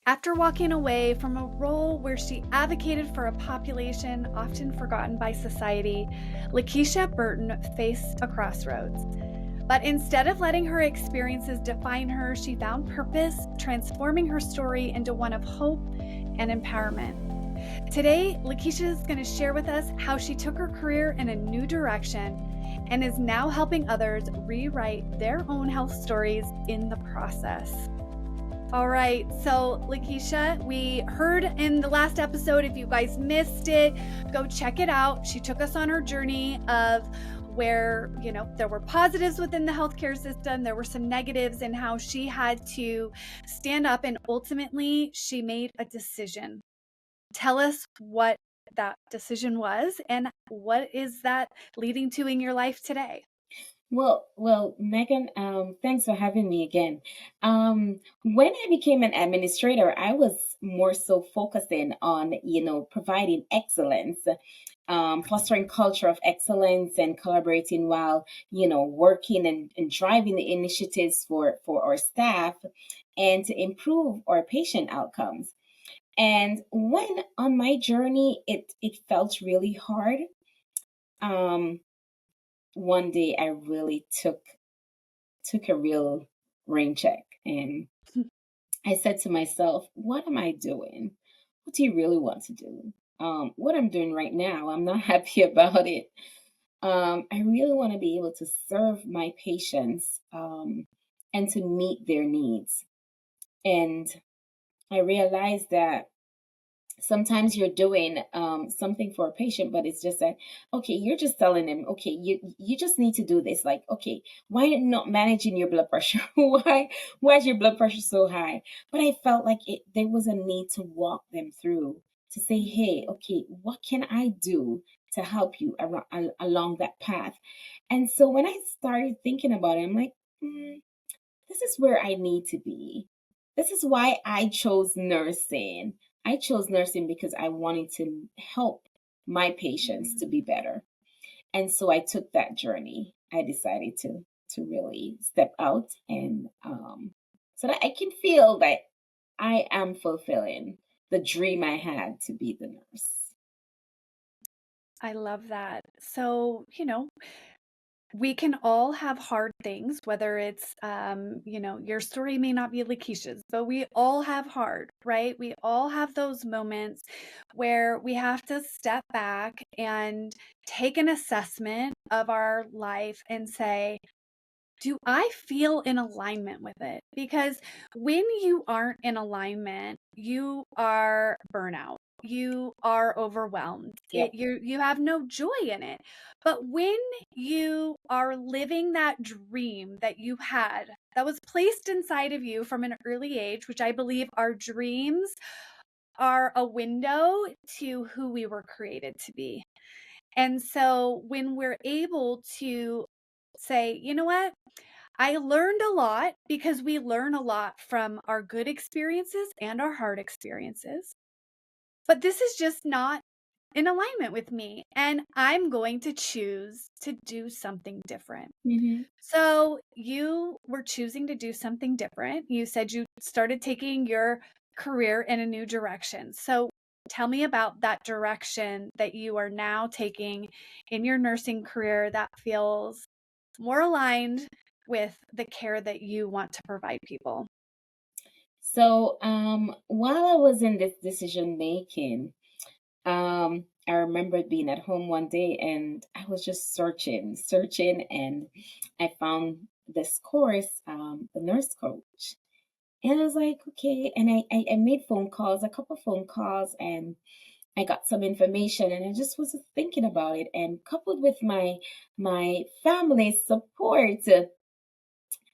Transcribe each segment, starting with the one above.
After walking away from a role where she advocated for a population often forgotten by society, Lakiesha Burton faced a crossroads. But instead of letting her experiences define her, she found purpose, transforming her story into one of hope and empowerment. Today, Lakiesha is going to share with us how she took her career in a new direction and is now helping others rewrite their own health stories in the process. All right, so Lakiesha, we heard in the last episode, if you guys missed it, go check it out. She took us on her journey of where, there were positives within the healthcare system, there were some negatives, and how she had to stand up and ultimately she made a decision. Tell us what that decision was and what is that leading to in your life today? Well, Megan, thanks for having me again. When I became an administrator, I was more so focusing on, providing excellence, fostering culture of excellence and collaborating while, working and driving the initiatives for our staff and to improve our patient outcomes. And when on my journey, it felt really hard. Um, One day I really took a real rain check, and I said to myself, what am I doing? What do you really want to do? What I'm doing right now, I'm not happy about it. I really want to be able to serve my patients, and to meet their needs. And I realized that sometimes you're doing something for a patient, but it's just that, okay, you're just telling them, okay, you just need to do this. Like, okay, why not managing your blood pressure? Why is your blood pressure so high? But I felt like there was a need to walk them through, to say, hey, okay, what can I do to help you along that path? And so when I started thinking about it, I'm like, this is where I need to be. This is why I chose nursing. I chose nursing because I wanted to help my patients to be better. And so I took that journey. I decided to really step out, and so that I can feel that I am fulfilling the dream I had to be the nurse. I love that. So, we can all have hard things, whether it's, your story may not be Lakeisha's, but we all have hard, right? We all have those moments where we have to step back and take an assessment of our life and say, do I feel in alignment with it? Because when you aren't in alignment, you are burnout. You are overwhelmed. Yep. You have no joy in it. But when you are living that dream that you had, that was placed inside of you from an early age, which I believe our dreams are a window to who we were created to be. And so when we're able to say, you know what? I learned a lot, because we learn a lot from our good experiences and our hard experiences. But this is just not in alignment with me, and I'm going to choose to do something different. Hmm. So you were choosing to do something different. You said you started taking your career in a new direction. So tell me about that direction that you are now taking in your nursing career that feels more aligned with the care that you want to provide people. So while I was in this decision making, I remember being at home one day and I was just searching, and I found this course, the nurse coach. And I was like, okay. And I made phone calls, a couple phone calls, and I got some information, and I just was thinking about it. And coupled with my family's support,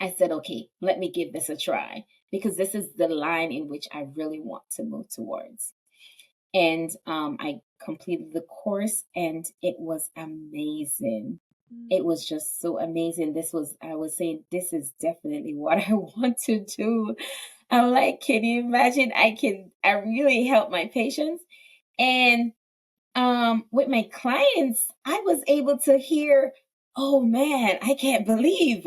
I said, okay, let me give this a try, because this is the line in which I really want to move towards. And I completed the course, and it was amazing. It Mm. was just so amazing. I was saying, this is definitely what I want to do. I'm like, can you imagine? I really help my patients. And with my clients, I was able to hear, oh man, I can't believe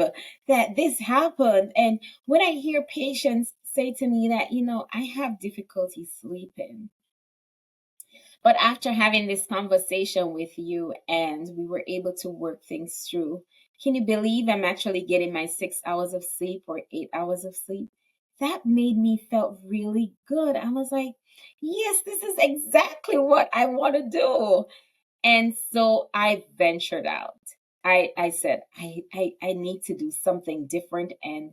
that this happened. And when I hear patients say to me that, I have difficulty sleeping. But after having this conversation with you and we were able to work things through, can you believe I'm actually getting my 6 hours of sleep or 8 hours of sleep? That made me felt really good. I was like, yes, this is exactly what I want to do. And so I ventured out. I said, I need to do something different. And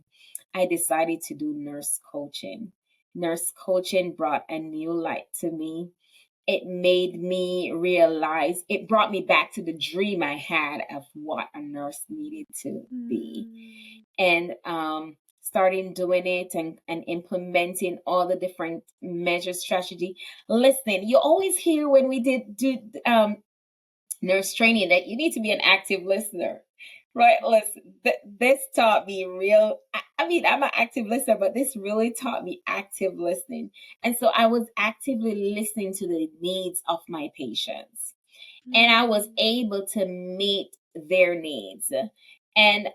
I decided to do nurse coaching. Nurse coaching brought a new light to me. It made me realize, it brought me back to the dream I had of what a nurse needed to be. Mm. And starting doing it and implementing all the different measures, strategy. Listen, you always hear when we did nurse training that you need to be an active listener. Right, listen, this taught me real. I mean, I'm an active listener, but this really taught me active listening. And so I was actively listening to the needs of my patients, and I was Mm. able to meet their needs. And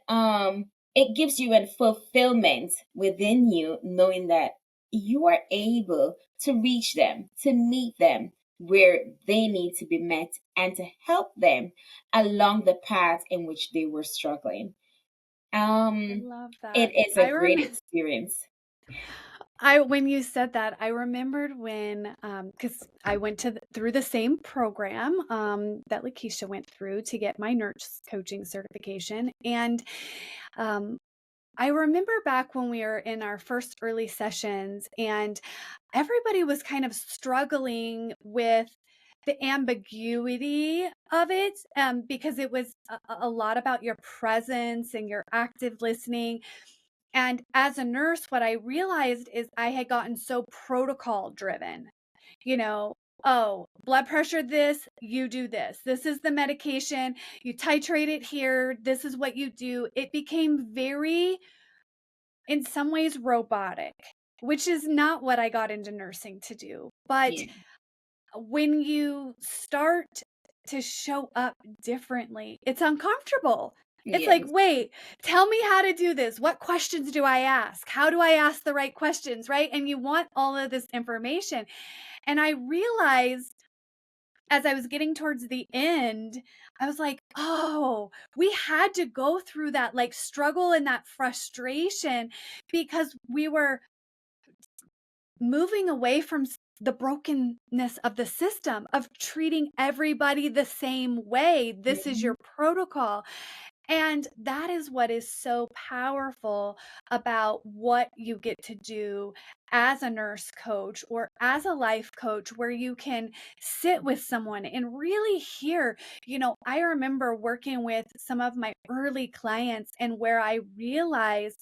it gives you a fulfillment within you, knowing that you are able to reach them, to meet them where they need to be met, and to help them along the path in which they were struggling. I Um, love it that. is a great experience. I when you said that, I remembered when, because I went through the same program that Lakeisha went through to get my nurse coaching certification, and um, I remember back when we were in our first early sessions, and everybody was kind of struggling with the ambiguity of it, because it was a lot about your presence and your active listening. And as a nurse, what I realized is I had gotten so protocol driven, you know, oh, blood pressure, this, you do this. This is the medication. You titrate it here. This is what you do. It became very, in some ways, robotic, which is not what I got into nursing to do. But Yeah. when you start to show up differently, it's uncomfortable. It's like, Yes. wait, tell me how to do this. What questions do I ask? How do I ask the right questions? Right. And you want all of this information. And I realized as I was getting towards the end, I was like, oh, we had to go through that like struggle and that frustration because we were moving away from the brokenness of the system of treating everybody the same way. This is Mhm. your protocol. And that is what is so powerful about what you get to do as a nurse coach or as a life coach, where you can sit with someone and really hear. I remember working with some of my early clients, and where I realized,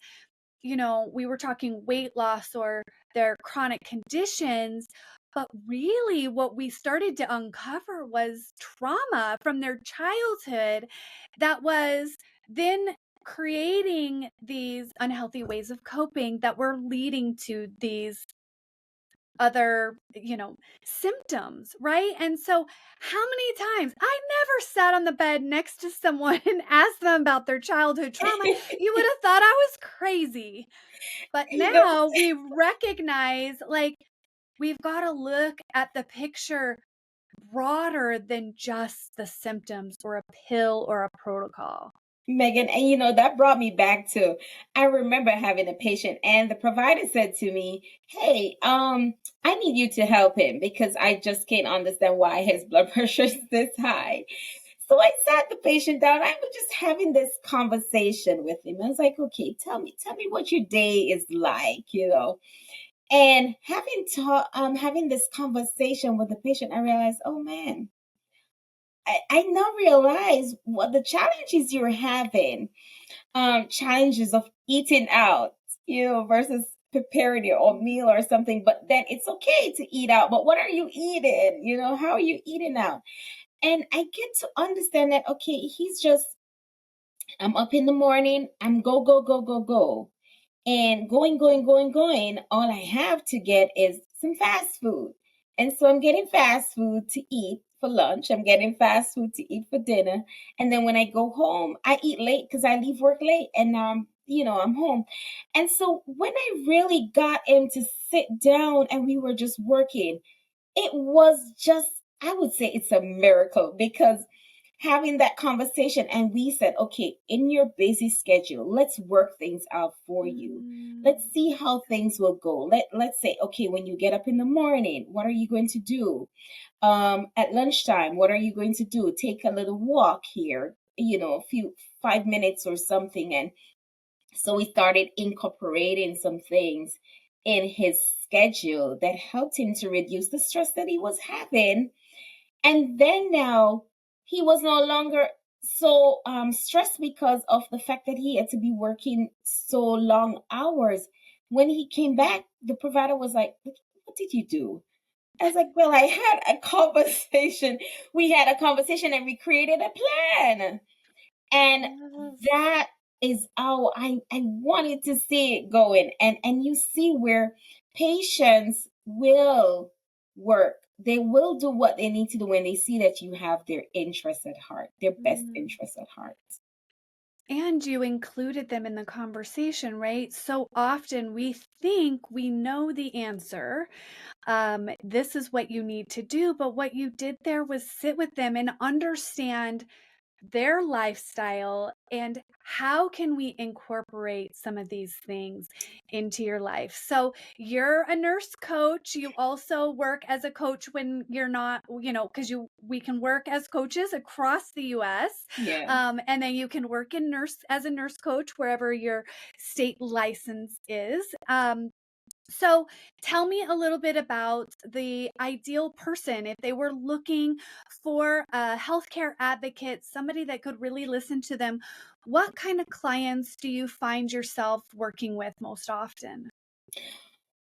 we were talking weight loss or their chronic conditions, but really what we started to uncover was trauma from their childhood that was then creating these unhealthy ways of coping that were leading to these other, symptoms, right? And so, how many times I never sat on the bed next to someone and asked them about their childhood trauma. You would have thought I was crazy. But You know, now we recognize, like, we've got to look at the picture broader than just the symptoms or a pill or a protocol. Megan, and that brought me back to, I remember having a patient and the provider said to me, "Hey, I need you to help him because I just can't understand why his blood pressure is this high." So I sat the patient down. I was just having this conversation with him. I was like, "Okay, tell me what your day is like." And having this conversation with the patient, I realized, oh man, I now realize what the challenges you're having, challenges of eating out, versus preparing your own meal or something. But then it's okay to eat out. But what are you eating? How are you eating out? And I get to understand that, okay, I'm up in the morning, I'm go, go, go, go, go. And going, going, going, going, all I have to get is some fast food. And so I'm getting fast food to eat for lunch. I'm getting fast food to eat for dinner. And then when I go home, I eat late because I leave work late. And now I'm I'm home. And so when I really got him to sit down and we were just working, it was just, I would say it's a miracle because having that conversation and we said, okay, in your busy schedule, let's work things out for you. Let's Mm, see how things will go. Let's say, okay, when you get up in the morning, what are you going to do? At lunchtime, what are you going to do? Take a little walk here, a few 5 minutes or something. And so we started incorporating some things in his schedule that helped him to reduce the stress that he was having. And then now he was no longer so stressed because of the fact that he had to be working so long hours. When he came back, the provider was like, "What did you do?" I was like, "Well, I had a conversation. We had a conversation and we created a plan." And yes. that is how I wanted to see it going. And you see where patients will work. They will do what they need to do when they see that you have their interests at heart, their best Mm. interests at heart. And you included them in the conversation, right? So often we think we know the answer. This is what you need to do. But what you did there was sit with them and understand their lifestyle and how can we incorporate some of these things into your life. So you're a nurse coach, you also work as a coach when you're not, because you we can work as coaches across the US, Yeah. and then you can work in nurse as a nurse coach wherever your state license is. So tell me a little bit about the ideal person if they were looking for a healthcare advocate, somebody that could really listen to them. What kind of clients do you find yourself working with most often?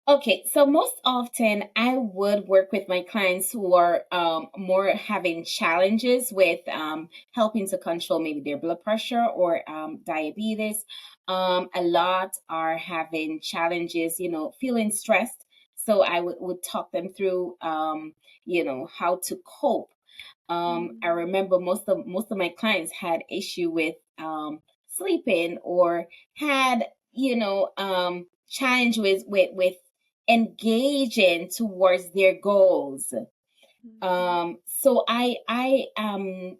Okay, so most often I would work with my clients who are more having challenges with helping to control maybe their blood pressure or diabetes. A lot are having challenges, feeling stressed. So I would talk them through, how to cope. I Mm, remember most of my clients had issue with sleeping or had challenge with engaging towards their goals. mm, So I am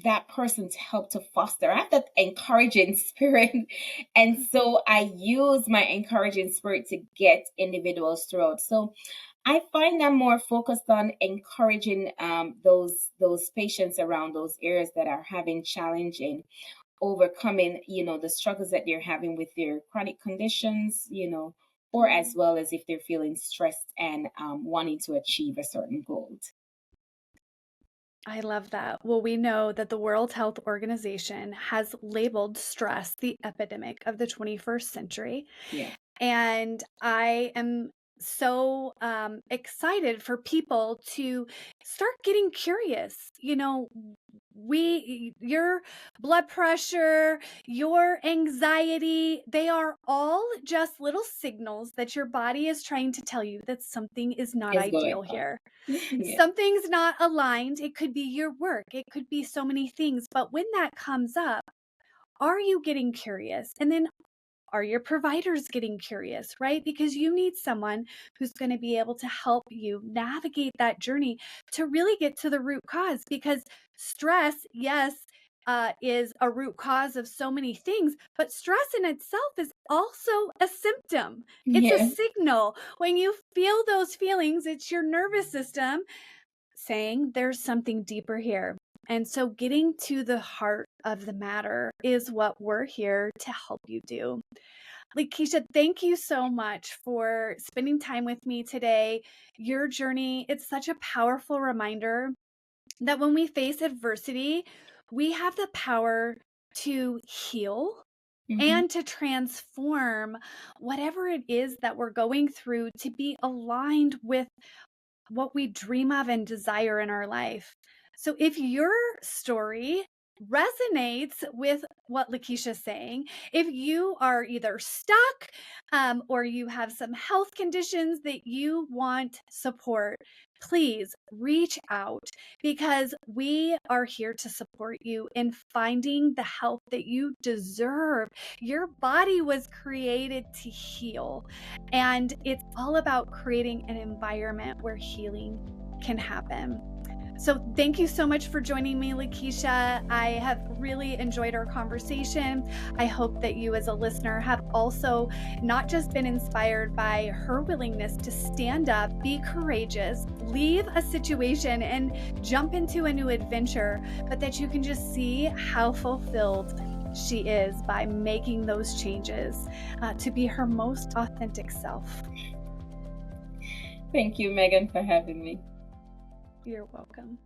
that person to help to foster. I have that encouraging spirit. And so I use my encouraging spirit to get individuals through. So I find I'm more focused on encouraging those patients around those areas that are having challenge in overcoming, the struggles that they're having with their chronic conditions, or as mm. well as if they're feeling stressed and wanting to achieve a certain goal. I love that. Well, we know that the World Health Organization has labeled stress the epidemic of the 21st century. Yeah, And I am so excited for people to start getting curious. Your blood pressure, your anxiety, they are all just little signals that your body is trying to tell you that something is not it's going ideal on. here. Yeah, Something's not aligned. It could be your work, it could be so many things. But when that comes up, are you getting curious? And then are your providers getting curious, right? Because you need someone who's going to be able to help you navigate that journey to really get to the root cause. Because stress, yes, is a root cause of so many things, but stress in itself is also a symptom. It's a yeah, signal. When you feel those feelings, it's your nervous system saying there's something deeper here. And so getting to the heart of the matter is what we're here to help you do. Lakeisha, thank you so much for spending time with me today. Your journey, it's such a powerful reminder that when we face adversity, we have the power to heal hmm, and to transform whatever it is that we're going through to be aligned with what we dream of and desire in our life. So if your story resonates with what Lakeisha's saying, if you are either stuck or you have some health conditions that you want support, please reach out because we are here to support you in finding the help that you deserve. Your body was created to heal, and it's all about creating an environment where healing can happen. So, thank you so much for joining me, Lakeisha. I have really enjoyed our conversation. I hope that you, as a listener, have also not just been inspired by her willingness to stand up, be courageous, leave a situation, and jump into a new adventure, but that you can just see how fulfilled she is by making those changes to be her most authentic self. Thank you, Megan, for having me. You're welcome.